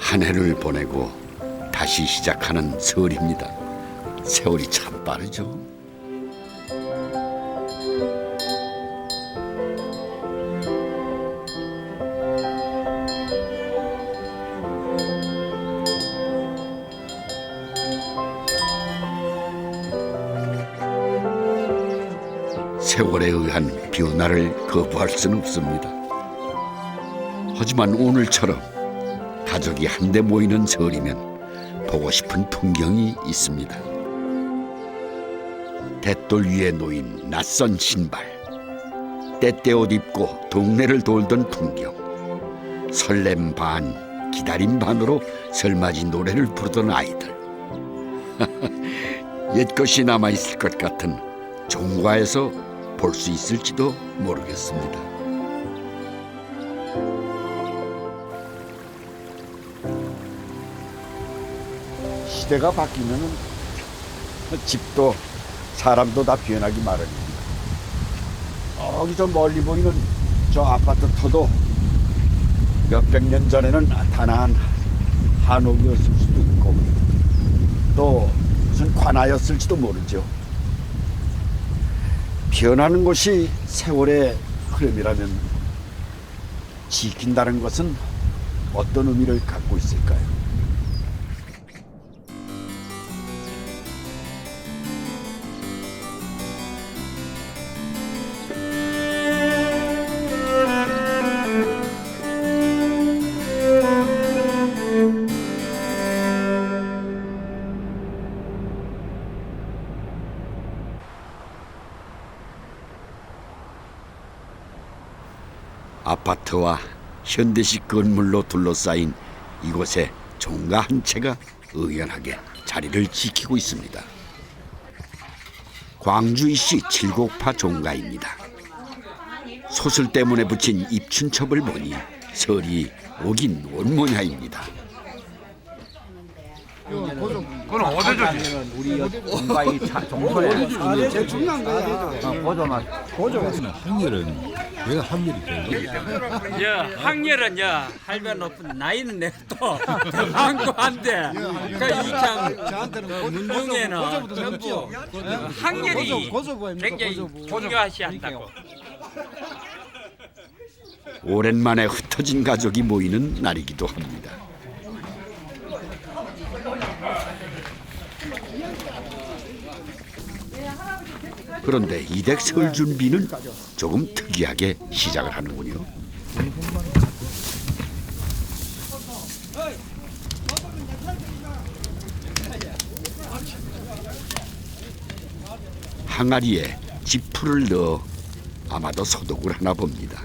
한 해를 보내고 다시 시작하는 설입니다. 세월이 참 빠르죠. 세월에 의한 변화를 거부할 수는 없습니다. 하지만 오늘처럼 가족이 한데 모이는 설이면 보고 싶은 풍경이 있습니다. 돛돌 위에 놓인 낯선 신발, 때때옷 입고 동네를 돌던 풍경, 설렘 반, 기다림 반으로 설맞이 노래를 부르던 아이들. 옛것이 남아있을 것 같은 종가에서 볼 수 있을지도 모르겠습니다. 시대가 바뀌면 집도 사람도 다 변하기 마련입니다. 저기 저 멀리 보이는 저 아파트 터도 몇백 년 전에는 단아한 한옥이었을 수도 있고 또 무슨 관아였을지도 모르죠. 변하는 것이 세월의 흐름이라면 지킨다는 것은 어떤 의미를 갖고 있을까요? 아파트와 현대식 건물로 둘러싸인 이곳에 종가 한 채가 의연하게 자리를 지키고 있습니다. 광주이시 칠곡파 종가입니다. 소슬 때문에 붙인 입춘첩을 보니 설이 오긴 온 모양입니다. 그건 어디죠? 우리 종가의 정서에 제일 중요한 거야. 보조만 학렬은 내가 학렬이 되고 학렬은 할배 높은 나이는 내도 많고 한데 이창 문중에는 전부 학렬이 굉장히 중요하시 한다고. 오랜만에 흩어진 가족이 모이는 날이기도 합니다. 그런데 이댁 설 준비는 조금 특이하게 시작을 하는군요. 항아리에 지푸를 넣어 아마도 소독을 하나 봅니다.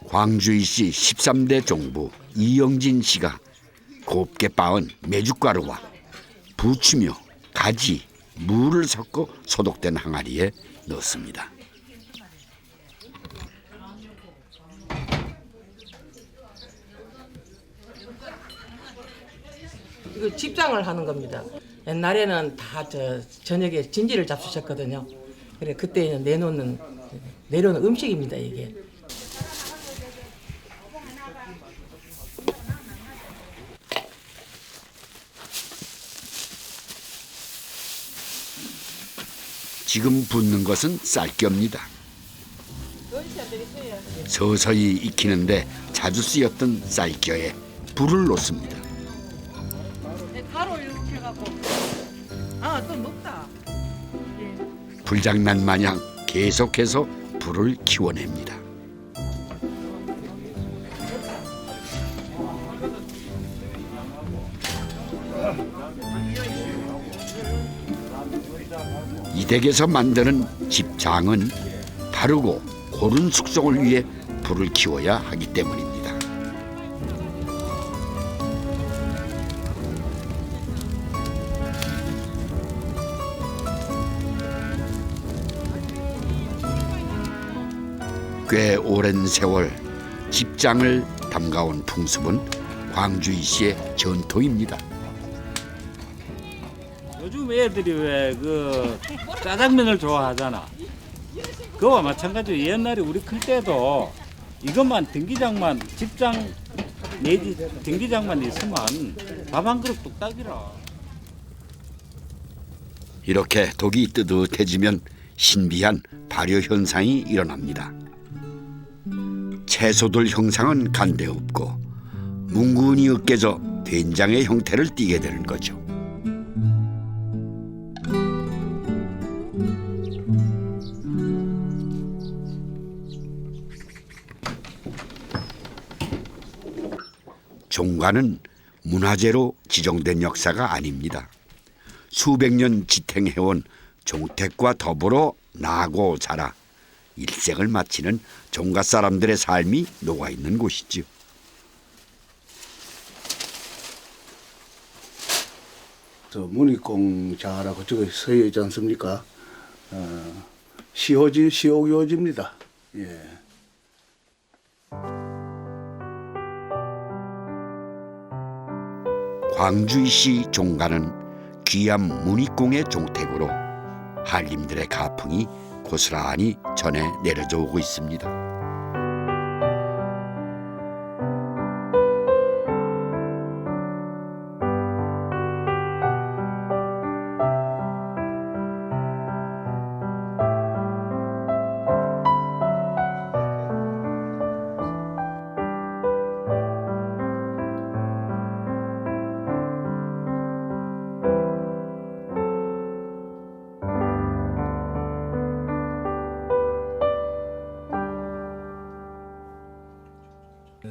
광주이시 13대 종부 이영진 씨가 곱게 빻은 메주가루와 부추며 가지, 물을 섞어 소독된 항아리에 넣습니다. 이거 집장을 하는 겁니다. 옛날에는 다 저녁에 진지를 잡수셨거든요. 그래 그때는 내놓는 음식입니다 이게. 지금 붓는 것은 쌀겨입니다. 서서히 익히는데 자주 쓰였던 쌀겨에 불을 놓습니다. 가루 이렇게 해갖고 또 먹다. 불장난 마냥 계속해서 불을 키워냅니다. 이 댁에서 만드는 집장은 바르고 고른 숙성을 위해 불을 키워야 하기 때문입니다. 꽤 오랜 세월 집장을 담가온 풍습은 광주이시의 전통입니다. 요즘 애들이 왜 그 짜장면을 좋아하잖아. 그와 마찬가지로 옛날에 우리 클 때도 이것만 등기장만 집장 내지 등기장만 있으면 밥 한 그릇 뚝딱이라. 이렇게 독이 뜨뜻해지면 신비한 발효 현상이 일어납니다. 채소들 형상은 간데 없고 뭉근히 으깨져 된장의 형태를 띠게 되는 거죠. 종가는 문화재로 지정된 역사가 아닙니다. 수백 년 지탱해온 종택과 더불어 나고 자라 일생을 마치는 종가 사람들의 삶이 녹아있는 곳이지요. 저 문익공장하라고 저기 서해 있지 않습니까? 시옥요지입니다. 예. 광주시 종가는 귀암 문익공의 종택으로 한림들의 가풍이 고스란히 전해 내려져 오고 있습니다.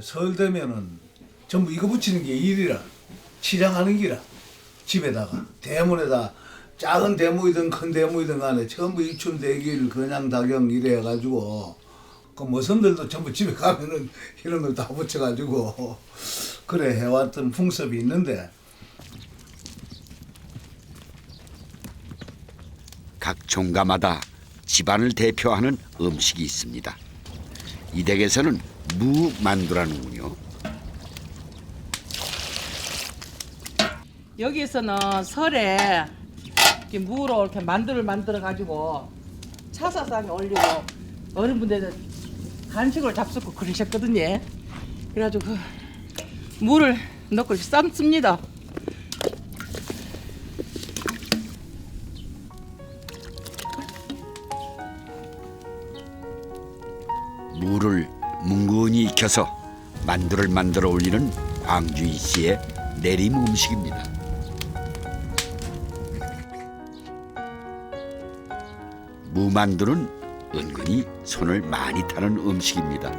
설 되면은 전부 이거 붙이는 게 일이라 치장하는 기라 집에다가 대문에다 작은 대문이든 큰 대문이든 간에 전부 입춘대길 그냥 다경 이래 해가지고 그 머선들도 전부 집에 가면은 이런 걸 다 붙여가지고 그래 해왔던 풍습이 있는데 각 종가마다 집안을 대표하는 음식이 있습니다. 이 댁에서는 무만두라는군요. 여기에서는 설에 이렇게 무로 이렇게 만두를 만들어 가지고 차사상에 올리고 어른분들은 간식을 잡수고 그러셨거든요. 그래가지고 그 무를 넣고 삶습니다. 무를 뭉근히 익혀서 만두를 만들어 올리는 광주이 씨의 내림 음식입니다. 무만두는 은근히 손을 많이 타는 음식입니다.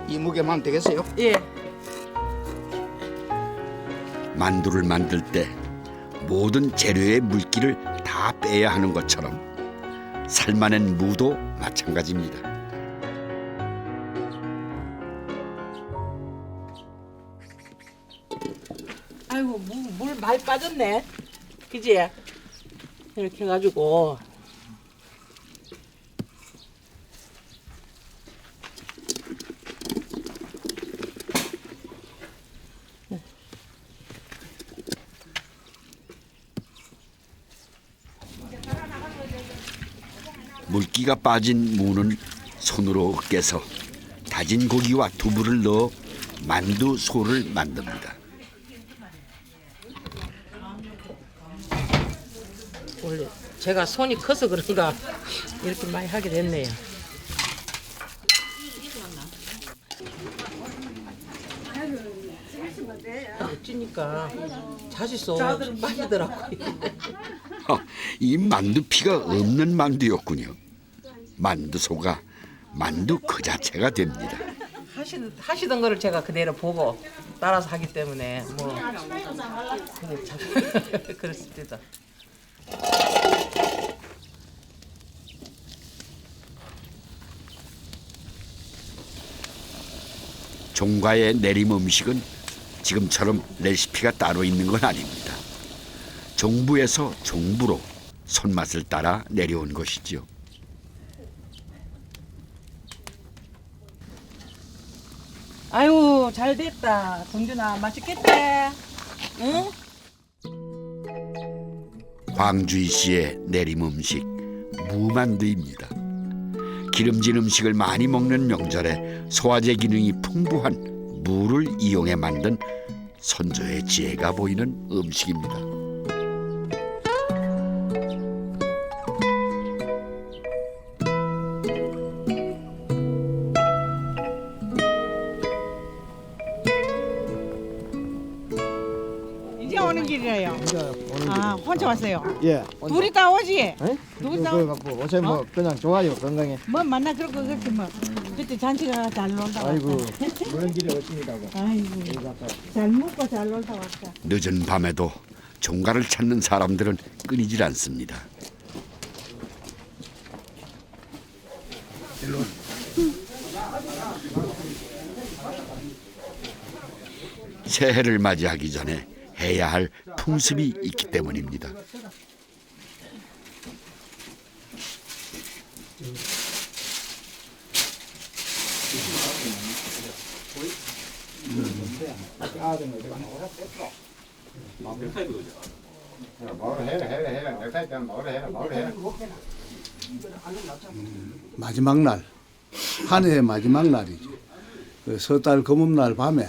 이 무게만 되겠어요? 예. 만두를 만들 때 모든 재료의 물기를 다 빼야 하는 것처럼 삶아낸 무도 마찬가지입니다. 아이고 물 많이 빠졌네. 그지? 이렇게 해가지고 물기가 빠진 무는 손으로 으깨서 다진 고기와 두부를 넣어 만두 소를 만듭니다. 원래 제가 손이 커서 그런가 이렇게 많이 하게 됐네요. 찌니까 자주 쏘 빠지더라고요. 이 만두피가 없는 만두였군요. 만두소가 만두 그 자체가 됩니다. 하시던 거를 제가 그대로 보고 따라서 하기 때문에 뭐 그렇습니다. 종가의 내림 음식은 지금처럼 레시피가 따로 있는 건 아닙니다. 종부에서 종부로 손맛을 따라 내려온 것이지요. 아유 아이고 잘 됐다. 동준아 맛있겠대. 응? 광주이 씨의 내림 음식 무만두입니다. 기름진 음식을 많이 먹는 명절에 소화제 기능이 풍부한 무를 이용해 만든 선조의 지혜가 보이는 음식입니다. 이제 오는 길이에요. 아 혼자 왔어요. 예. 둘이 다 오지? 에? 둘이 다 그거 갖고 어제 뭐 그냥 좋아요 건강에. 뭐 만나 그렇게 뭐 그때 잔치가 잘 놀다 아이고 왔다. 그런 길이 오십니다고. 아이고 잘 먹고 잘 놀다 왔다. 늦은 밤에도 종가를 찾는 사람들은 끊이질 않습니다. 새해를 맞이하기 전에 해야 할 풍습이 있기 때문입니다. 마지막 날, 한 해의 마지막 날이지. 그 서달 검음날 밤에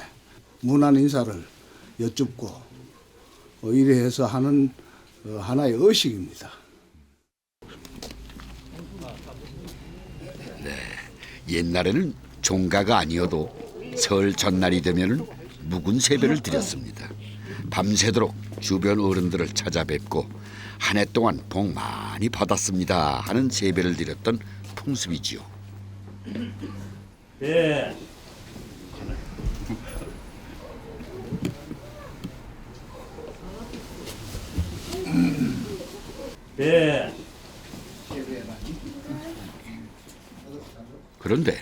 문안 인사를 여쭙고 이래 해서 하는 하나의 의식입니다. 옛날에는 종가가 아니어도 설 전날이 되면은 묵은 세배를 드렸습니다. 밤새도록 주변 어른들을 찾아뵙고 한 해 동안 복 많이 받았습니다 하는 세배를 드렸던 풍습이지요. 네. 네. 그런데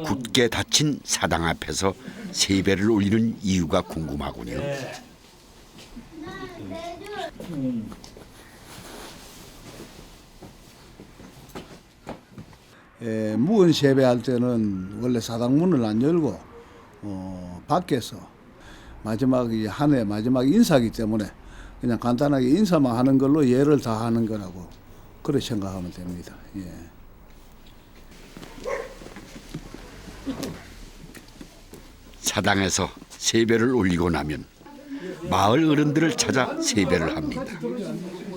굳게 닫힌 사당 앞에서 세배를 올리는 이유가 궁금하군요. 묵은 세배할 때는 원래 사당문을 안 열고 밖에서 마지막 한 해 마지막 인사기 때문에 그냥 간단하게 인사만 하는 걸로 예를 다하는 거라고 그렇게 생각하면 됩니다. 예. 사당에서 세배를 올리고 나면 마을 어른들을 찾아 세배를 합니다.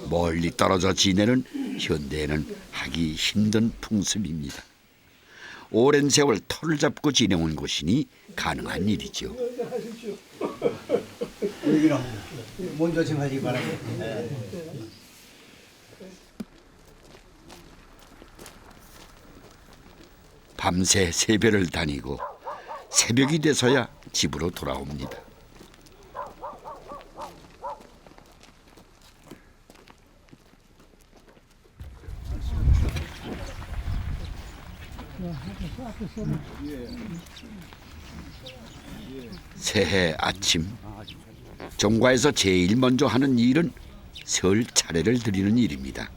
멀리 떨어져 지내는 현대에는 하기 힘든 풍습입니다. 오랜 세월 터를 잡고 지내온 곳이니 가능한 일이죠. 몸 조심하시기 바랍니다. 밤새 세배를 다니고 새벽이 돼서야 집으로 돌아옵니다. 새해 아침 종가에서 제일 먼저 하는 일은 설 차례를 드리는 일입니다.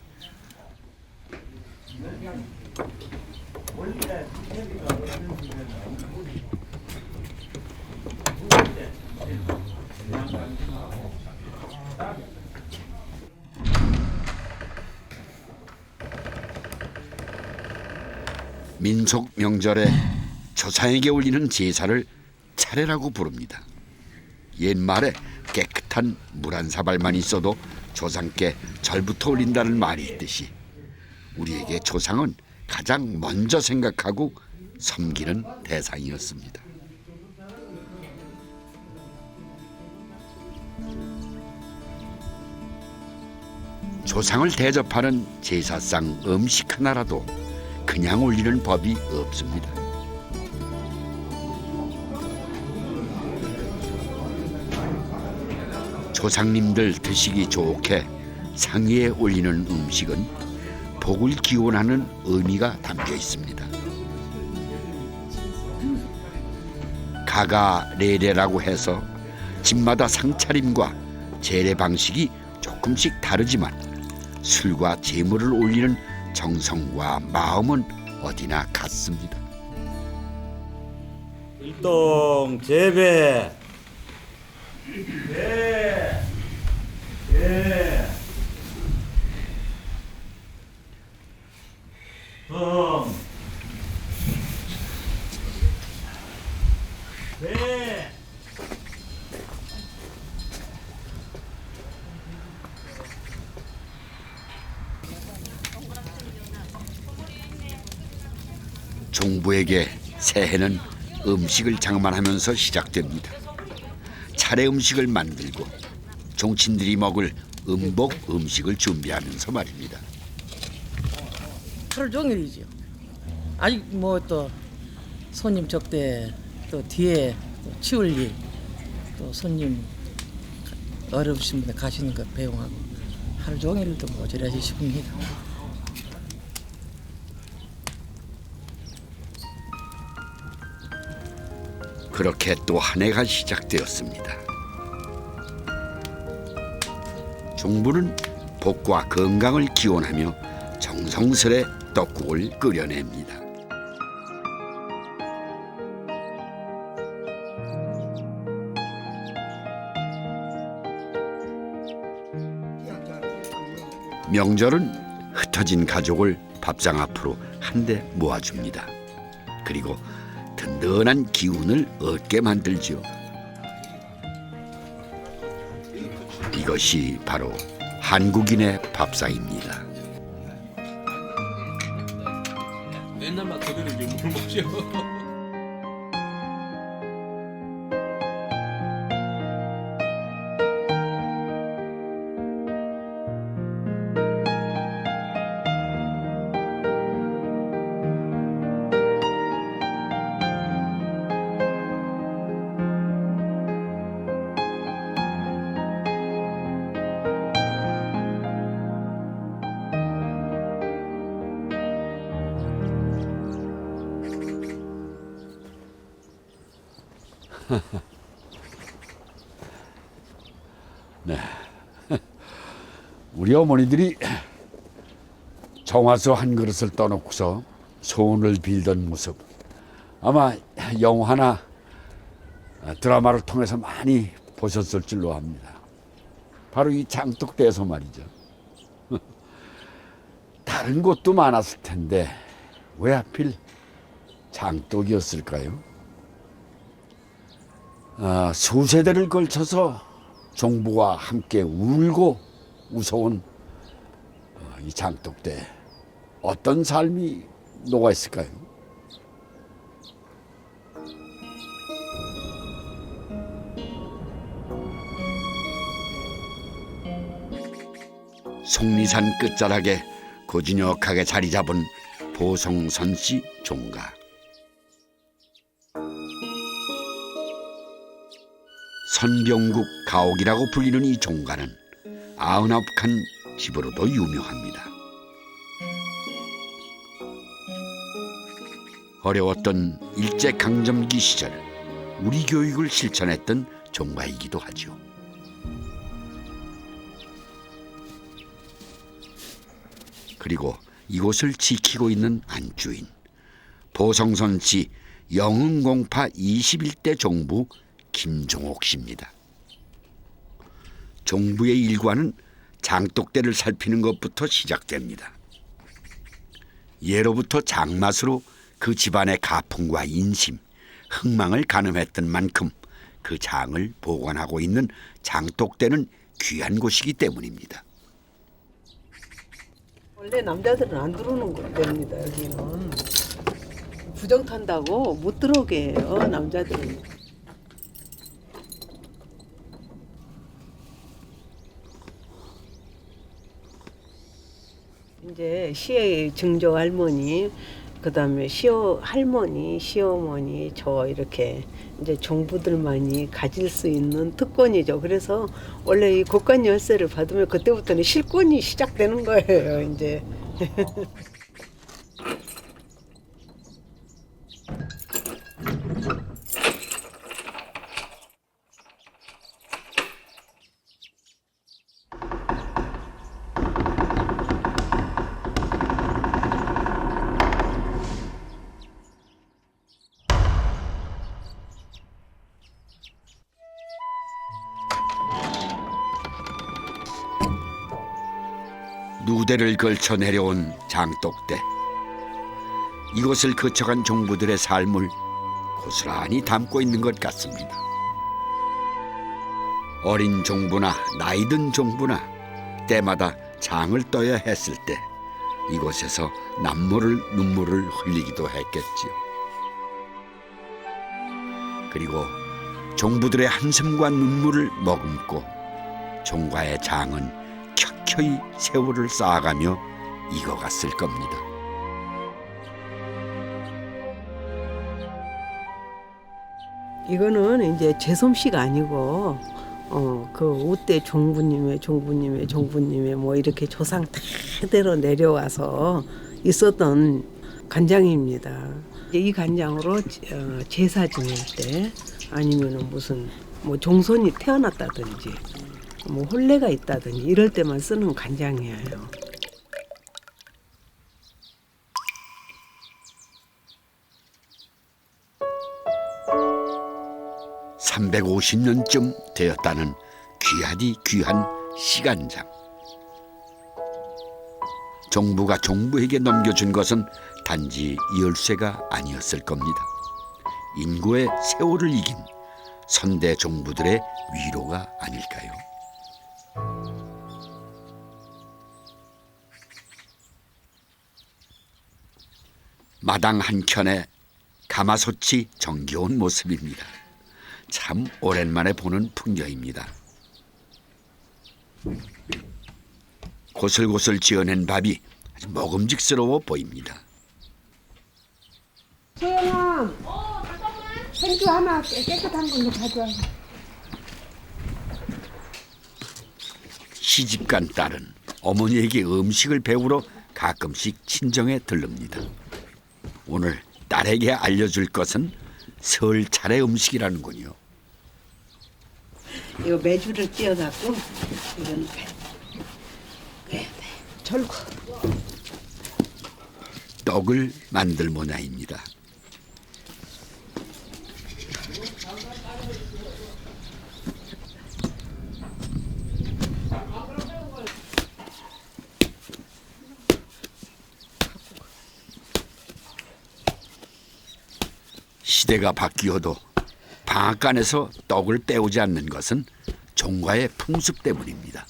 민속 명절에 조상에게 올리는 제사를 차례라고 부릅니다. 옛말에 깨끗한 물 한 사발만 있어도 조상께 절부터 올린다는 말이 있듯이 우리에게 조상은 가장 먼저 생각하고 섬기는 대상이었습니다. 조상을 대접하는 제사상 음식 하나라도 그냥 올리는 법이 없습니다. 조상님들 드시기 좋게 상위에 올리는 음식은 복을 기원하는 의미가 담겨 있습니다. 가가레레라고 해서 집마다 상차림과 재래 방식이 조금씩 다르지만 술과 재물을 올리는 정성과 마음은 어디나 같습니다. 출동 재배. 종부에게 새해는 음식을 장만하면서 시작됩니다. 차례 음식을 만들고 종친들이 먹을 음복 음식을 준비하면서 말입니다. 하루 종일이죠. 아직 뭐 또 손님 접대 또 뒤에 또 치울 일, 또 손님 어려우신 분들 가시는 거 배웅하고 하루 종일도 모자라지 싶습니다. 그렇게 또 한 해가 시작되었습니다. 종부는 복과 건강을 기원하며 정성스레 떡국을 끓여냅니다. 명절은 흩어진 가족을 밥상 앞으로 한데 모아줍니다. 그리고 든든한 기운을 얻게 만들죠. 이것이 바로 한국인의 밥상입니다. 맨날만 그대로 이제 물 먹죠. 네, 우리 어머니들이 정화수 한 그릇을 떠놓고서 소원을 빌던 모습, 아마 영화나 드라마를 통해서 많이 보셨을 줄로 압니다. 바로 이 장독대에서 말이죠. 다른 곳도 많았을 텐데 왜 하필 장독이었을까요? 수세대를 걸쳐서 종부와 함께 울고 웃어온 이 장독대, 어떤 삶이 녹아 있을까요? 속리산 끝자락에 고즈넉하게 자리 잡은 보성선씨 종가. 선병국 가옥이라고 불리는 이 종가는 99칸 집으로도 유명합니다. 어려웠던 일제강점기 시절 우리 교육을 실천했던 종가이기도 하죠. 그리고 이곳을 지키고 있는 안주인, 보성선씨 영흥공파 21대 종부 김종옥 씨입니다. 종부의 일과는 장독대를 살피는 것부터 시작됩니다. 예로부터 장맛으로 그 집안의 가풍과 인심, 흥망을 가늠했던 만큼 그 장을 보관하고 있는 장독대는 귀한 곳이기 때문입니다. 원래 남자들은 안 들어오는 곳입니다. 여기는 부정 탄다고 못 들어오게 해요. 남자들은. 이제 시의 증조 할머니, 그다음에 시어 할머니, 시어머니 저 이렇게 이제 종부들만이 가질 수 있는 특권이죠. 그래서 원래 이 곡간 열쇠를 받으면 그때부터는 실권이 시작되는 거예요. 이제. 수대를 걸쳐 내려온 장독대. 이곳을 거쳐간 종부들의 삶을 고스란히 담고 있는 것 같습니다. 어린 종부나 나이든 종부나 때마다 장을 떠야 했을 때 이곳에서 눈물을 흘리기도 했겠지요. 그리고 종부들의 한숨과 눈물을 머금고 종과의 장은 켜켜이 세월을 쌓아가며 익어갔을 겁니다. 이거는 이제 제 솜씨가 아니고 그 우대 종부님의 뭐 이렇게 조상 대대로 내려와서 있었던 간장입니다. 이 간장으로 제사 지낼 때 아니면은 무슨 뭐 종손이 태어났다든지 뭐 혼례가 있다든지 이럴 때만 쓰는 간장이에요. 350년쯤 되었다는 귀하디 귀한 시간장. 종부가 종부에게 넘겨준 것은 단지 열쇠가 아니었을 겁니다. 인구의 세월을 이긴 선대 종부들의 위로가 아닐까요? 마당 한켠에 가마솥이 정겨운 모습입니다. 참 오랜만에 보는 풍경입니다. 고슬고슬 지어낸 밥이 아주 먹음직스러워 보입니다. 소영아, 행주 하나 깨끗한 걸로 가져와. 시집간 딸은 어머니에게 음식을 배우러 가끔씩 친정에 들릅니다. 오늘 딸에게 알려줄 것은 설 차례 음식이라는군요. 이거 메주를 찧어갖고 이건 절구 떡을 만들 모양입니다. 시대가 바뀌어도 방앗간에서 떡을 빼오지 않는 것은 종과의 풍습 때문입니다.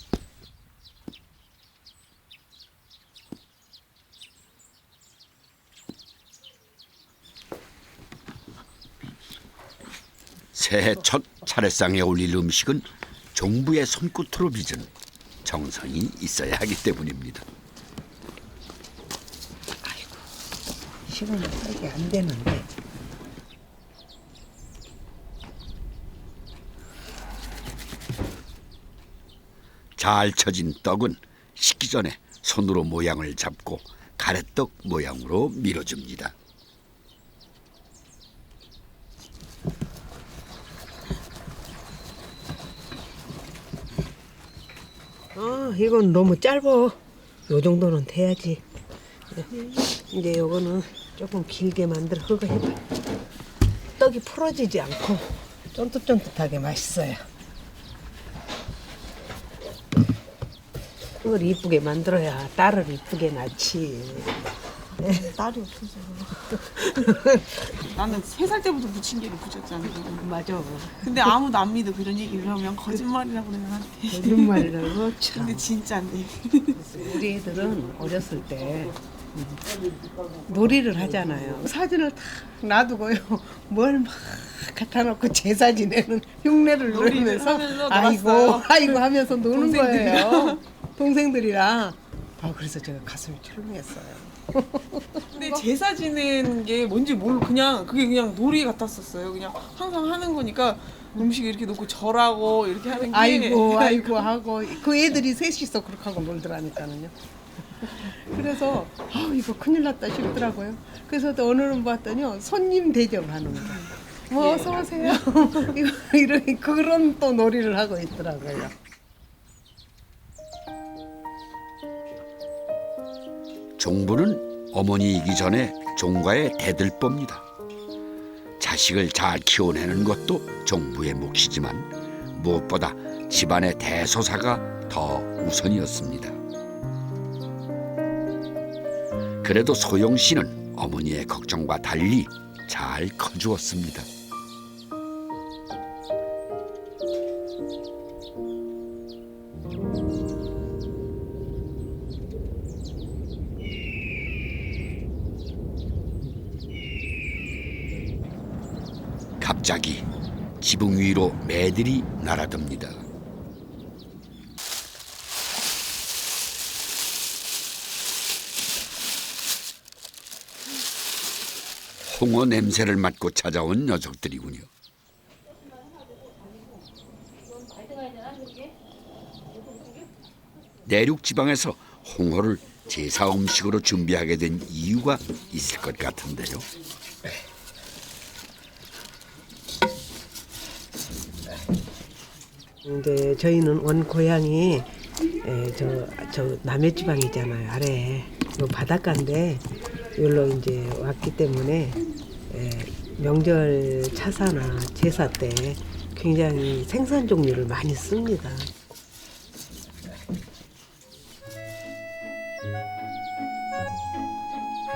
새해 첫 차례상에 올릴 음식은 종부의 손끝으로 빚은 정성이 있어야 하기 때문입니다. 시간이 빨리 안 되는데. 잘 쳐진 떡은 식기 전에 손으로 모양을 잡고 가래떡 모양으로 밀어줍니다. 이건 너무 짧아. 요 정도는 돼야지. 이제 요거는 조금 길게 만들어 그거 해봐. 떡이 풀어지지 않고 쫀득쫀득하게 맛있어요. 이걸 이쁘게 만들어야 딸을 이쁘게 낳지. 딸이 없어서. 나는 3살 때부터 부침개를 부쳤잖아. 맞아. 근데 아무도 안 믿어 그런 얘기를 하면 거짓말이라고 그래 나한테. 거짓말이라고 참. 근데 진짜인데. 우리 애들은 어렸을 때 놀이를 하잖아요. 사진을 탁 놔두고요. 뭘 막 갖다 놓고 제사 지내는 흉내를 누리면서 아이고 하면서 노는 거예요. 동생들이랑. 그래서 제가 가슴이 철렁했어요. 근데 제사 지내는 게 뭔지 모르고 그게 그냥 놀이 같았었어요. 그냥 항상 하는 거니까 음식 이렇게 놓고 절하고 이렇게 하는 게 아이고 하고 그 애들이 셋이서 그렇게 하고 놀더라니까요. 그래서 이거 큰일 났다 싶더라고요. 그래서 또 오늘은 봤더니 손님 대접하는 거. 뭐 어서 오세요. 이런 그런 또 놀이를 하고 있더라고요. 종부는 어머니이기 전에 종과의 대들보입니다. 자식을 잘 키워내는 것도 종부의 몫이지만 무엇보다 집안의 대소사가 더 우선이었습니다. 그래도 소영 씨는 어머니의 걱정과 달리 잘 커주었습니다. 갑자기 지붕 위로 매들이 날아듭니다. 홍어 냄새를 맡고 찾아온 녀석들이군요. 내륙 지방에서 홍어를 제사 음식으로 준비하게 된 이유가 있을 것 같은데요. 이제 저희는 원 고향이 저 남해 지방이잖아요. 아래 요 바닷가인데 여기로 이제 왔기 때문에 명절 차사나 제사 때 굉장히 생선 종류를 많이 씁니다.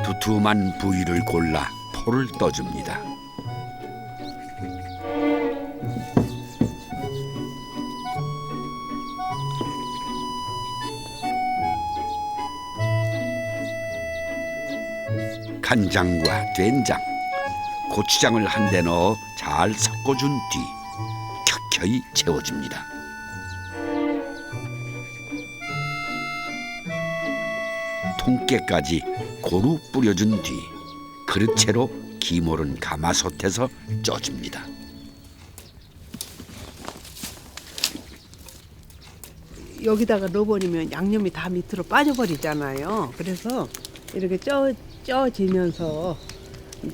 두툼한 부위를 골라 포를 떠줍니다. 간장과 된장, 고추장을 한데 넣어 잘 섞어준 뒤 켜켜이 채워줍니다. 통깨까지 고루 뿌려준 뒤 그릇채로 기모른 가마솥에서 쪄줍니다. 여기다가 넣어버리면 양념이 다 밑으로 빠져버리잖아요. 그래서 이렇게 쪄지면서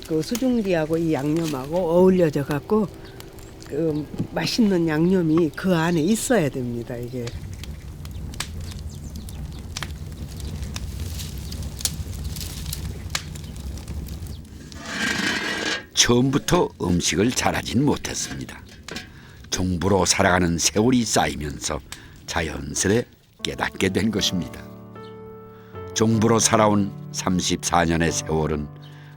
그 수증기하고 이 양념하고 어울려져 갖고 그 맛있는 양념이 그 안에 있어야 됩니다. 이게. 처음부터 음식을 잘하진 못했습니다. 종부로 살아가는 세월이 쌓이면서 자연스레 깨닫게 된 것입니다. 종부로 살아온 34년의 세월은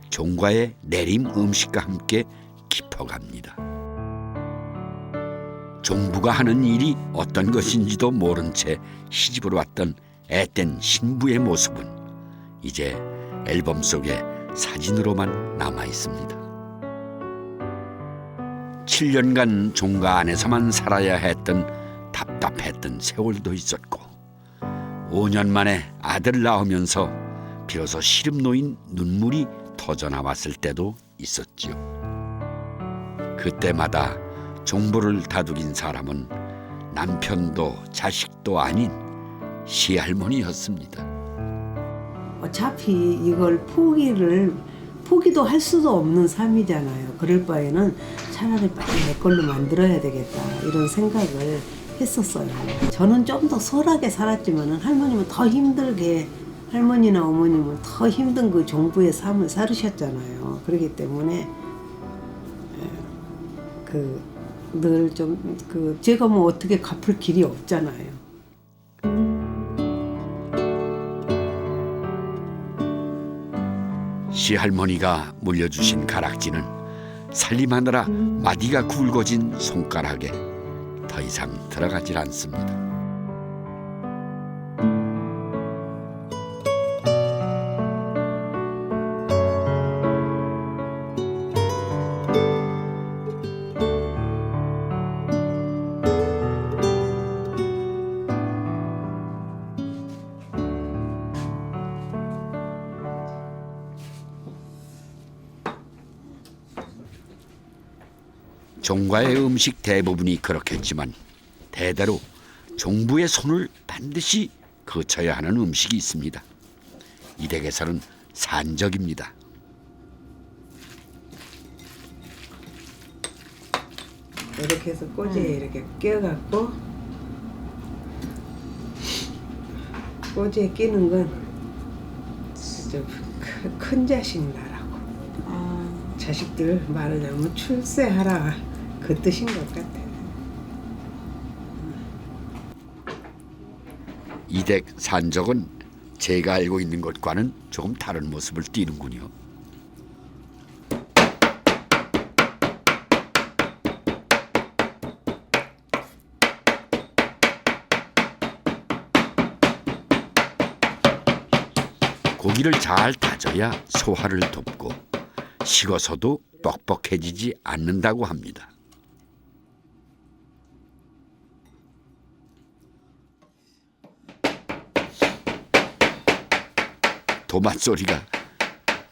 종과의 내림 음식과 함께 깊어갑니다. 종부가 하는 일이 어떤 것인지도 모른 채 시집으로 왔던 앳된 신부의 모습은 이제 앨범 속에 사진으로만 남아 있습니다. 7년간 종가 안에서만 살아야 했던 답답했던 세월도 있었고 5년 만에 아들을 낳으면서 비로소 시름 놓인 눈물이 터져나왔을 때도 있었지요. 그때마다 종부를 다독인 사람은 남편도 자식도 아닌 시할머니였습니다. 어차피 이걸 포기도 할 수도 없는 삶이잖아요. 그럴 바에는 차라리 빨리 내 걸로 만들어야 되겠다 이런 생각을 했었어요. 저는 좀 더 소홀하게 살았지만 할머님은 더 힘들게 할머니나 어머님은 더 힘든 그 종부의 삶을 살으셨잖아요. 그렇기 때문에 늘 좀 제가 뭐 어떻게 갚을 길이 없잖아요. 시할머니가 물려주신 가락지는 살림하느라 마디가 굵어진 손가락에 더 이상 들어가질 않습니다. 종과의 음식 대부분이 그렇겠지만 대대로 종부의 손을 반드시 거쳐야 하는 음식이 있습니다. 이 댁에서는 산적입니다. 이렇게 해서 꼬지에 이렇게 끼워갖고 꼬지에 끼는 건 큰 자식 나라고 자식들 말하자면 출세하라 그 뜻인 것 같아요. 이 댁 산적은 제가 알고 있는 것과는 조금 다른 모습을 띠는군요. 고기를 잘 다져야 소화를 돕고 식어서도 뻑뻑해지지 않는다고 합니다. 도맛 소리가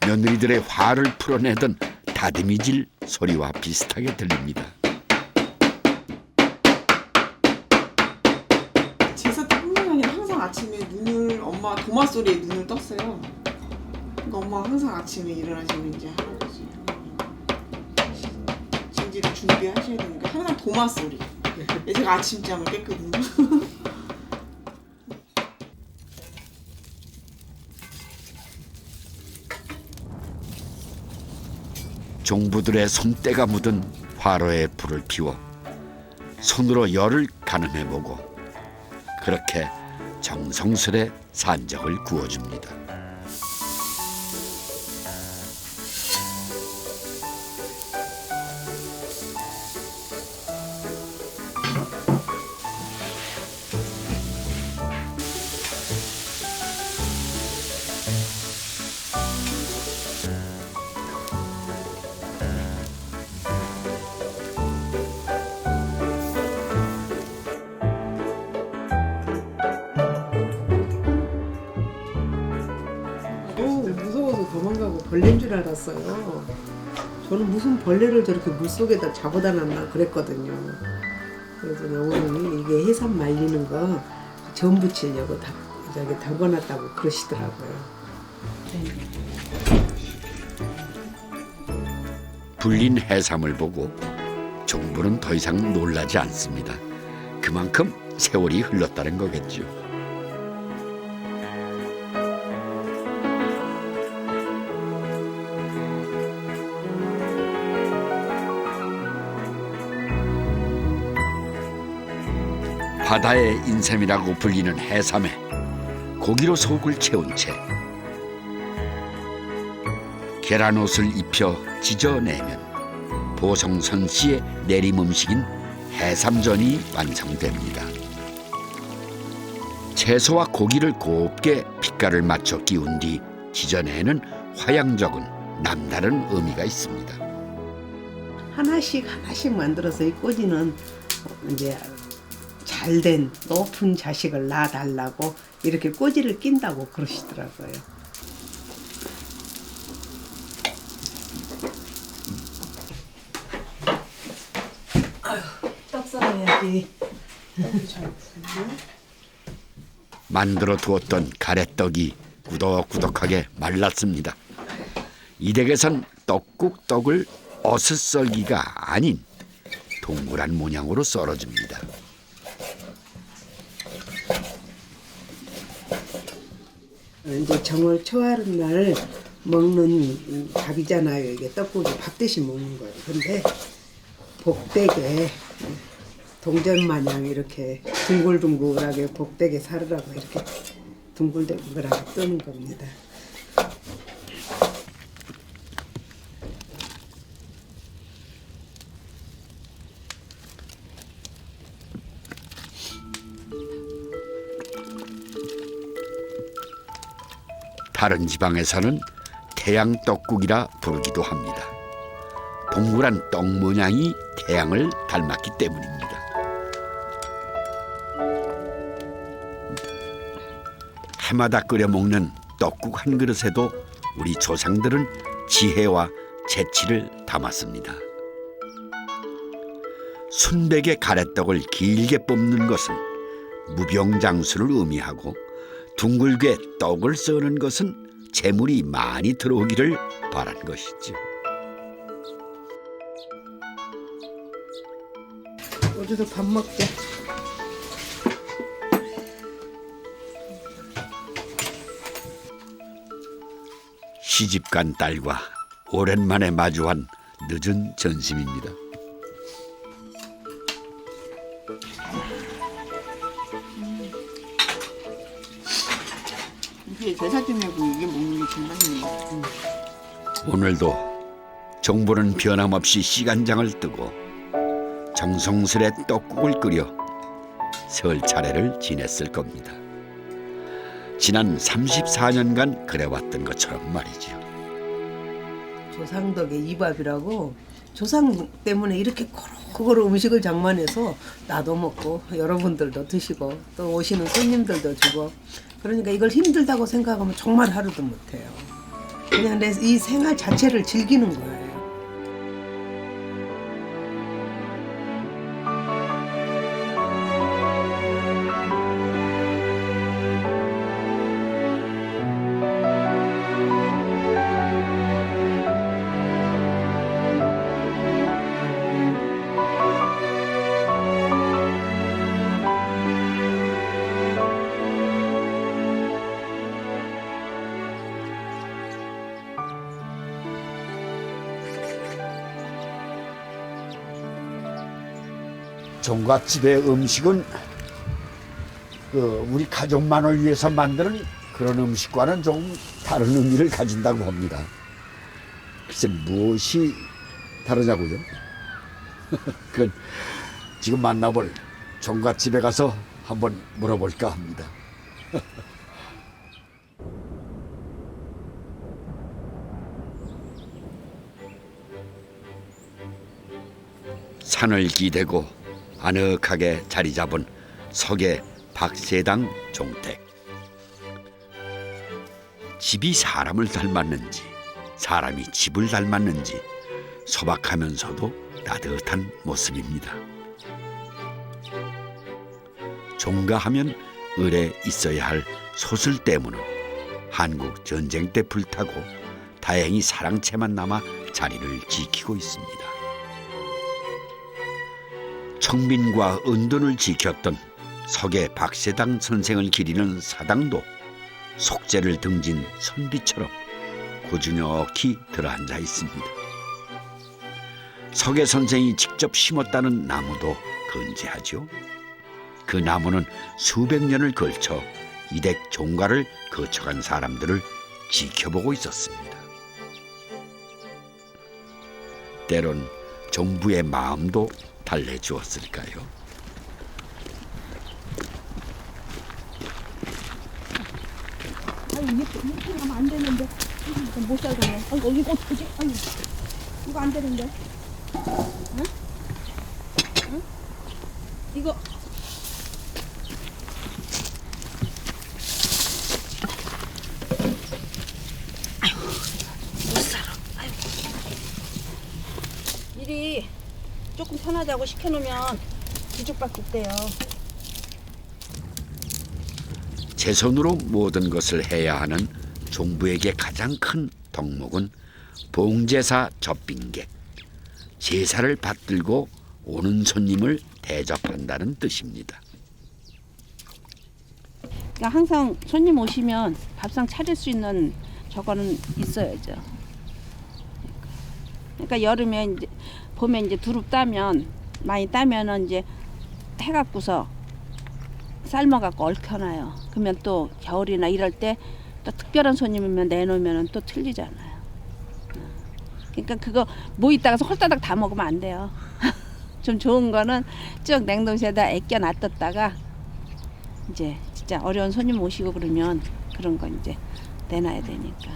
며느리들의 화를 풀어내던 다듬이질 소리와 비슷하게 들립니다. 제사 때뿐만 아니라 항상 아침에 눈을 엄마가 도마 소리에 눈을 떴어요. 그러니까 엄마가 항상 아침에 일어나시면 이제 할아버지 진지를 준비하셔야 되니까 항상 도마 소리. 제가 아침잠을 깼거든요. 종부들의 손때가 묻은 화로에 불을 피워 손으로 열을 가늠해보고 그렇게 정성스레 산적을 구워줍니다. 무서워서 도망가고 벌레인 줄 알았어요. 저는 무슨 벌레를 저렇게 물속에다 잡아다 놨나 그랬거든요. 그래서 어머님이 이게 해삼 말리는 거 전 부치려고 저기 담궈놨다고 그러시더라고요. 불린 해삼을 보고 종부는 더 이상 놀라지 않습니다. 그만큼 세월이 흘렀다는 거겠죠. 바다의 인삼이라고 불리는 해삼에 고기로 속을 채운 채 계란옷을 입혀 지져내면 보성선 씨의 내림 음식인 해삼전이 완성됩니다. 채소와 고기를 곱게 빛깔을 맞춰 끼운 뒤 지져내는 화양적은 남다른 의미가 있습니다. 하나씩 만들어서 이 꼬지는 이제 잘된 높은 자식을 낳아달라고 이렇게 꼬지를 낀다고 그러시더라고요. 떡 썰어야지. 만들어 두었던 가래떡이 꾸덕꾸덕하게 말랐습니다. 이 댁에선 떡국떡을 어슷썰기가 아닌 동그란 모양으로 썰어줍니다. 이제 정월 초하루 날 먹는 밥이잖아요. 이게 떡국이 밥 대신 먹는 거예요. 근데 복되게 동전 마냥 이렇게 둥글둥글하게 복되게 살으라고 이렇게 둥글둥글하게 뜨는 겁니다. 다른 지방에서는 태양떡국이라 부르기도 합니다. 동그란 떡 모양이 태양을 닮았기 때문입니다. 해마다 끓여 먹는 떡국 한 그릇에도 우리 조상들은 지혜와 재치를 담았습니다. 순백의 가래떡을 길게 뽑는 것은 무병장수를 의미하고 둥글게 떡을 써는 것은 재물이 많이 들어오기를 바란 것이죠. 우리도 밥 먹자. 시집간 딸과 오랜만에 마주한 늦은 점심입니다. 이게 제사 지내고 이게 먹는 게 제일 맛있는 거. 오늘도 종부는 변함없이 시간장을 뜨고 정성스레 떡국을 끓여 설 차례를 지냈을 겁니다. 지난 34년간 그래왔던 것처럼 말이지요. 조상덕의 이밥이라고 조상 때문에 이렇게 고루 음식을 장만해서 나도 먹고 여러분들도 드시고 또 오시는 손님들도 주고 그러니까 이걸 힘들다고 생각하면 정말 하루도 못해요. 그냥 내 이 생활 자체를 즐기는 거예요. 종갓집의 음식은 우리 가족만을 위해서 만드는 그런 음식과는 좀 다른 의미를 가진다고 합니다. 글쎄 무엇이 다르냐고요? 그건 지금 만나볼 종갓집에 가서 한번 물어볼까 합니다. 산을 기대고 아늑하게 자리 잡은 석의 박세당 종택. 집이 사람을 닮았는지 사람이 집을 닮았는지 소박하면서도 따뜻한 모습입니다. 종가하면 을에 있어야 할 소슬 때문은 한국 전쟁 때 불타고 다행히 사랑채만 남아 자리를 지키고 있습니다. 청민과 은둔을 지켰던 석의 박세당 선생을 기리는 사당도 속죄를 등진 선비처럼 고즈넉히 들어앉아 있습니다. 석의 선생이 직접 심었다는 나무도 건재하죠. 그 나무는 수백 년을 걸쳐 이댁 종가를 거쳐간 사람들을 지켜보고 있었습니다. 때론 종부의 마음도 달래주었을까요? 아유, 이렇게 하면 안 되는데. 못 살겠네. 아이고, 이거 어떡하지? 아유, 이거 안 되는데. 응? 응? 이거. 아유, 못 살아. 아유. 일이 조금 편하다고 시켜놓으면 뒤죽박죽 돼요. 제 손으로 모든 것을 해야 하는 종부에게 가장 큰 덕목은 봉제사 접빙객, 제사를 받들고 오는 손님을 대접한다는 뜻입니다. 그러니까 항상 손님 오시면 밥상 차릴 수 있는 저거는 있어야죠. 그러니까 여름에 이제 봄에 이제 두릅 따면 많이 따면은 이제 해갖고서 삶아갖고 얽혀놔요. 그러면 또 겨울이나 이럴 때 또 특별한 손님이면 내놓으면 또 틀리잖아요. 그러니까 그거 뭐 있다가서 홀다닥 다 먹으면 안 돼요. 좀 좋은 거는 쭉 냉동실에다 애껴 놔뒀다가 이제 진짜 어려운 손님 오시고 그러면 그런 거 이제 내놔야 되니까.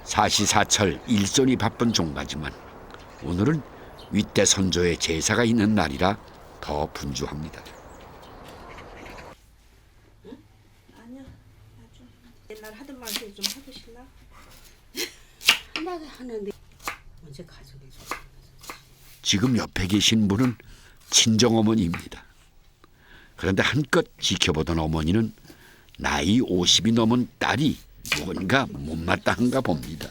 사시사철 일손이 바쁜 종가지만 오늘은 윗대 선조의 제사가 있는 날이라 더 분주합니다. 아니야, 옛날 하던 말씀 좀 해보실라? 하나가 하는데 언제 가족을 좀. 지금 옆에 계신 분은 친정어머니입니다. 그런데 한껏 지켜보던 어머니는 나이 50이 넘은 딸이 뭔가 못마땅한가 봅니다.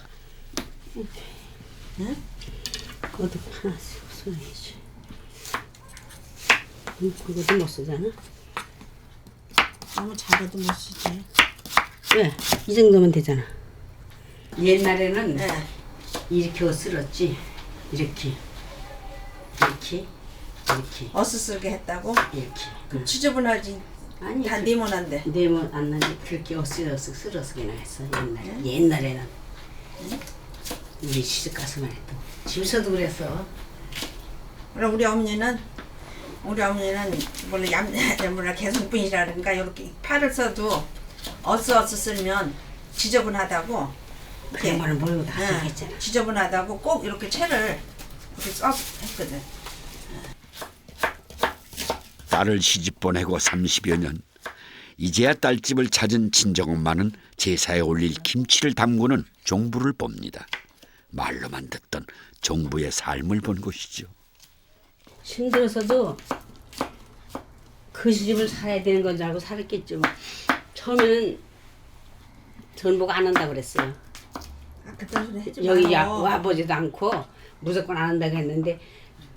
응? 그것도 하나씩 써야지. 그것도 못 쓰잖아. 너무 작아도 못 쓰지. 왜? 이 정도면 되잖아. 옛날에는 이렇게 쓸었지. 이렇게 이렇게 어슷쓸게 했다고? 이렇게. 그럼 지저분하지 아니 다 네모난데. 네모 안 나지. 그렇게 어스러스 쓸어서기나 했어 옛날에는. 우리 시집 가서만 해도 집에서도 그랬어. 그럼 우리 어머니는 물론 개성분이라 그러니까 이렇게 팔을 써도 어스 쓸면 지저분하다고. 그런 말은 모르고 다 하겠잖아. 지저분하다고 꼭 이렇게 채를 이렇게 써 했거든. 딸을 시집 보내고 30여 년. 이제야 딸집을 찾은 친정엄마는 제사에 올릴 김치를 담그는 종부를 봅니다. 말로만 듣던 종부의 삶을 본 것이죠. 힘들어서도 그 시집을 살아야 되는 건 줄 알고 살았겠죠. 처음에는 전 보고 안 한다고 그랬어요. 여기 와보지도 않고 무조건 안 한다고 했는데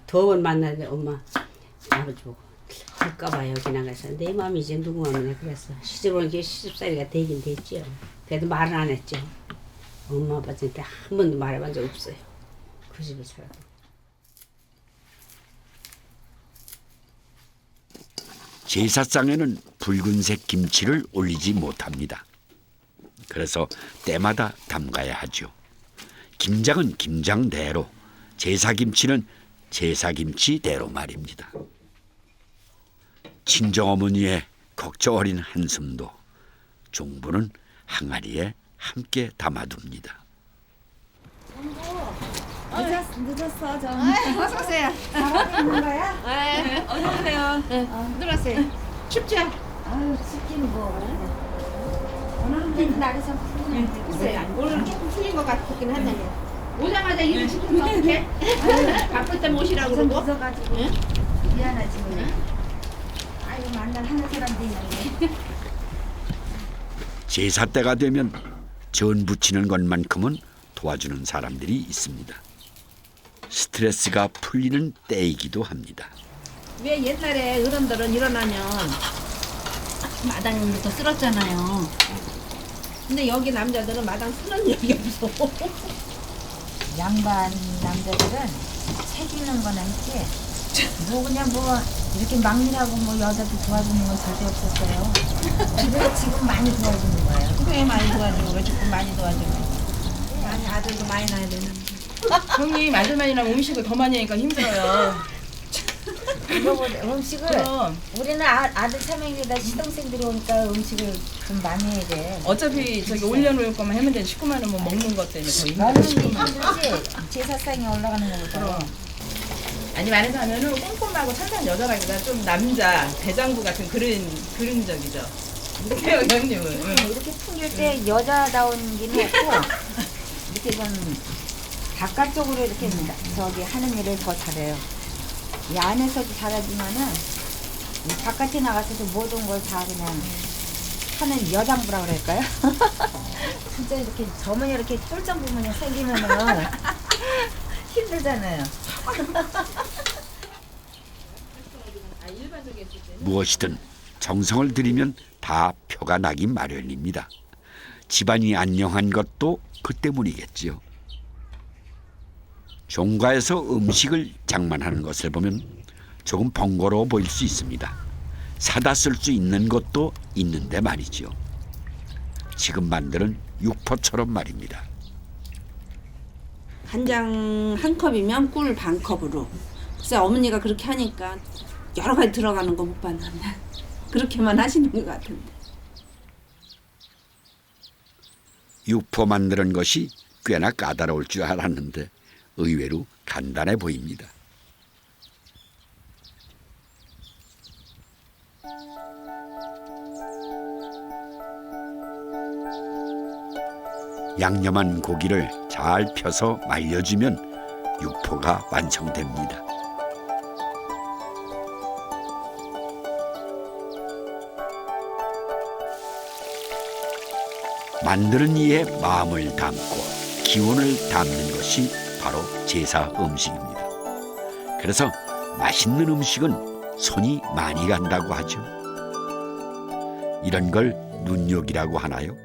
더 번 만나는데 엄마 아버지 보고 할까봐 여기 나가서 내 마음이 이제 누구 마음이냐 그랬어. 시집 온 게 시집살이가 되긴 됐죠. 그래도 말은 안 했죠. 엄마 아빠한테 한 번도 말해본 적 없어요. 그 집에 살아도. 제사상에는 붉은색 김치를 올리지 못합니다. 그래서 때마다 담가야 하죠. 김장은 김장대로, 제사김치는 제사김치대로 말입니다. 친정어머니의 걱정 어린 한숨도 종부는 항아리에 함께 담아둡니다. 늦었어 좀. 어서 오세요. 잘하고 있는 거야? 네. 어서 오세요. 들어오세요. 춥죠? 아유 춥기는 뭐. 오늘은 날이 좀 푸르네. 글쎄요. 오늘은 조금 풀린 것 같긴 한데. 오자마자 일을 시키면 어떡해? 바쁠 때 모시라고 그러고. 늦어가지고. 미안하지 뭐. 아유 만날 하는 사람도 있는데. 제사 때가 되면 전 부치는 것만큼은 도와주는 사람들이 있습니다. 스트레스가 풀리는 때이기도 합니다. 왜 옛날에 어른들은 일어나면 마당부터 쓸었잖아요. 근데 여기 남자들은 마당 쓰는 일이 없어. 양반 남자들은 책임있는 거나 했지. 뭐 그냥 뭐 이렇게 막일하고 뭐 여자들 도와주는 건 절대 없었어요. 집에서 지금 많이 도와주는 거예요. 그게 많이 도와주고 왜 조금 많이 도와주고. 많이 아들도 많이 낳아야 되는. 형님 아들만이나 음식을 더 많이 하니까 힘들어요. 음식을 그럼. 우리는 아들 삼행이다 시동생들이 오니까 음식을 좀 많이 해야 돼. 어차피 저기 올려놓을 거만 하면 되지 식구만 하면 먹는 것 때문에 더 먹는 게 힘들어. 힘들지 제사상에 올라가는 거보다. 아니 말해서 하면은 꼼꼼하고 착한 여자라기보다 좀 남자 대장부 같은 그런 적이죠. 그래요 형님은. 이렇게 풍길 때 여자다운 기는 없고 이렇게 좀 바깥쪽으로 이렇게 저기 하는 일을 더 잘해요. 이 안에서도 잘하지만은 이 바깥에 나가서도 모든 걸 다 그냥 하는 여장부라 그럴까요? 진짜 이렇게 저문이 이렇게 쫄장 부분이 생기면은 힘들잖아요. 무엇이든 정성을 들이면 다 표가 나기 마련입니다. 집안이 안녕한 것도 그 때문이겠지요. 종가에서 음식을 장만하는 것을 보면 조금 번거로워 보일 수 있습니다. 사다 쓸 수 있는 것도 있는데 말이죠. 지금 만드는 육포처럼 말입니다. 간장 한 컵이면 꿀 반 컵으로. 그래서 어머니가 그렇게 하니까 여러 가지 들어가는 거 못 봤는데 그렇게만 하시는 것 같은데. 육포 만드는 것이 꽤나 까다로울 줄 알았는데 의외로 간단해 보입니다. 양념한 고기를 잘 펴서 말려주면 육포가 완성됩니다. 만드는 이의 마음을 담고 기운을 담는 것이 바로 제사 음식입니다. 그래서 맛있는 음식은 손이 많이 간다고 하죠. 이런 걸 눈욕이라고 하나요?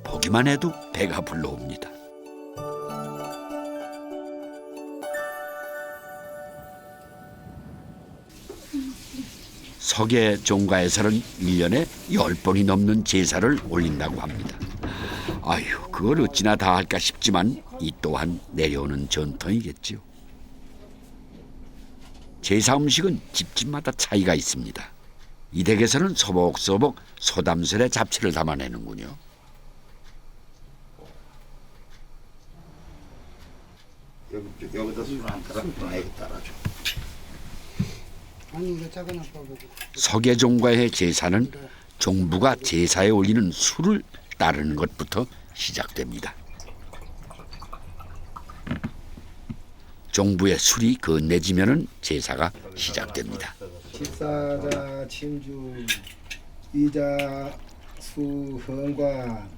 보기만 해도 배가 불러옵니다. 석의 종가에서는 1년에 10번이 넘는 제사를 올린다고 합니다. 아유, 그걸 어찌나 다 할까 싶지만 이 또한 내려오는 전통이겠지요. 제사 음식은 집집마다 차이가 있습니다. 이 댁에서는 소복소복 소담스레 잡채를 담아내는군요. 여기다 술 한 따라 아이고 따라줘. 아니 이거 작은 아빠 보고. 석의 종가의 제사는 종부가 제사에 올리는 술을 따르는 것부터 시작됩니다. 종부의 술이 건네지면은 제사가 시작됩니다. 집사자 침주 이자 수 헌관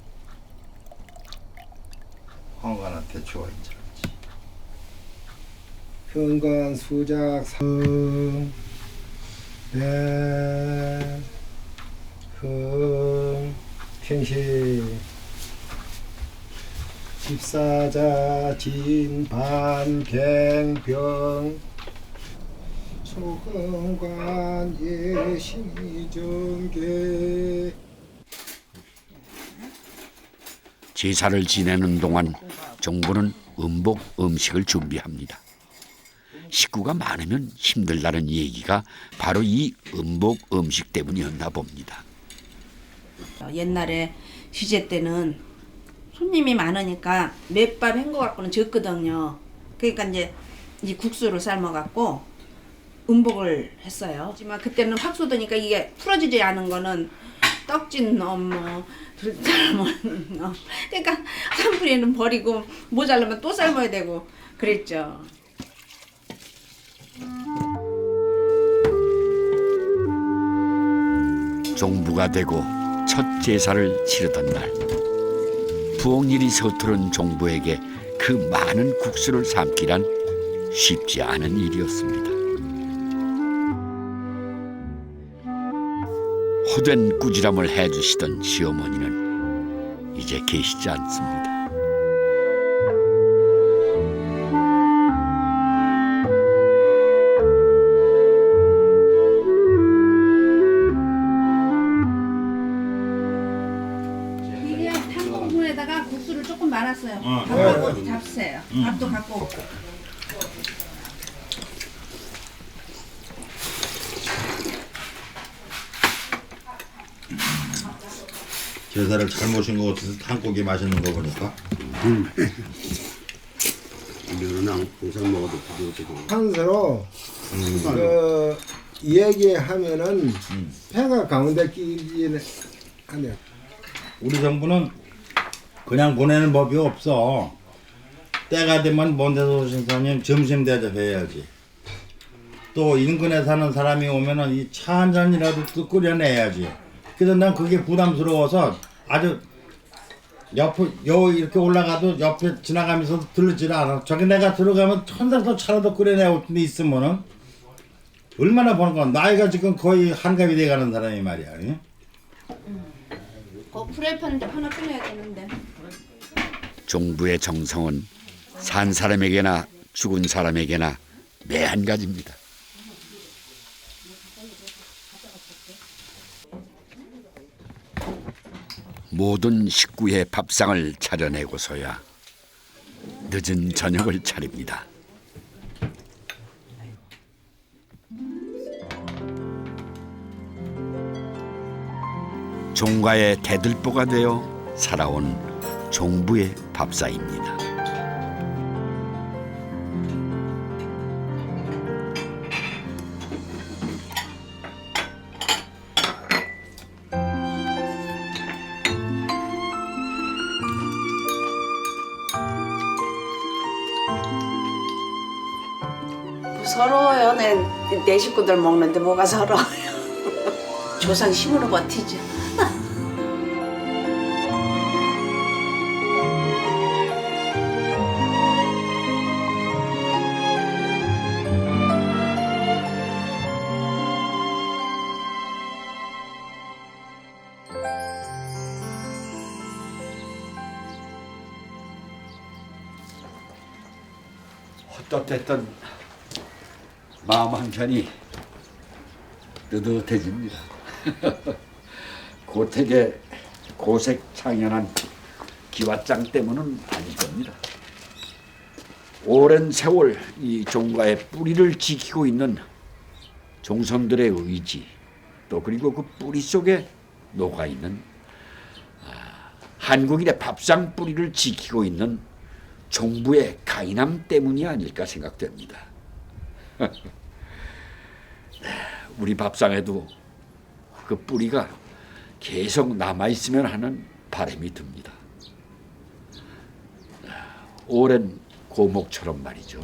헌관한테 주어 있지. 헌관 수작 성 배, 흥, 평시 집사자 진반 갱병 소흥관 예신이 정계. 제사를 지내는 동안 종부는 음복 음식을 준비합니다. 식구가 많으면 힘들다는 얘기가 바로 이 음복 음식 때문이었나 봅니다. 옛날에 시제 때는 손님이 많으니까 맷밥 한 거 갖고는 적거든요. 그러니까 이제 이 국수를 삶아갖고 음복을 했어요. 하지만 그때는 확 쏟으니까 이게 풀어지지 않은 거는 떡진 놈, 둘 삶은 놈. 그러니까 한 뿌리는 버리고 모자라면 또 삶아야 되고 그랬죠. 종부가 되고 첫 제사를 치르던 날, 부엌일이 서투른 종부에게 그 많은 국수를 삶기란 쉽지 않은 일이었습니다. 호된 꾸지람을 해주시던 시어머니는 이제 계시지 않습니다. 이게 탕국물에다가 국수를 조금 말았어요. 밥도 잡수세요. 밥도 갖고 오고. 제사를 잘 모신 것 같아서 탕국이 맛있는 거 보니까. 면은 항상 먹어도 부드럽고. 한서로 그 얘기하면은 배가 가운데 끼기는 하네요. 우리 정부는 그냥 보내는 법이 없어. 때가 되면 먼데서 오신 사장님 점심 대접해야지. 또 인근에 사는 사람이 오면은 이 차 한 잔이라도 또 끓여내야지. 그래서 난 그게 부담스러워서 아주 옆에 이렇게 올라가도 옆에 지나가면서 들르질 않아. 저기 내가 들어가면 천장도 차라도 끓여내고 있으면은 얼마나 버는 거야. 나이가 지금 거의 한갑이 돼가는 사람이 말이야. 응? 그 프라이팬 하나 꺼내야 되는데. 종부의 정성은 산 사람에게나 죽은 사람에게나 매 한 가지입니다. 모든 식구의 밥상을 차려내고서야 늦은 저녁을 차립니다. 종가의 대들보가 되어 살아온 종부의 밥상입니다. 서러워요. 내 식구들 먹는데 뭐가 서러워요. 조상 힘으로 버티죠. 헛헛했던 마음 한켠이 뜨뜻해집니다. 고택의 고색 창연한 기왓장 때문은 아닐 겁니다. 오랜 세월 이 종가의 뿌리를 지키고 있는 종선들의 의지, 또 그리고 그 뿌리 속에 녹아있는 한국인의 밥상 뿌리를 지키고 있는 종부의 강인함 때문이 아닐까 생각됩니다. 우리 밥상에도 그 뿌리가 계속 남아있으면 하는 바람이 듭니다. 오랜 고목처럼 말이죠.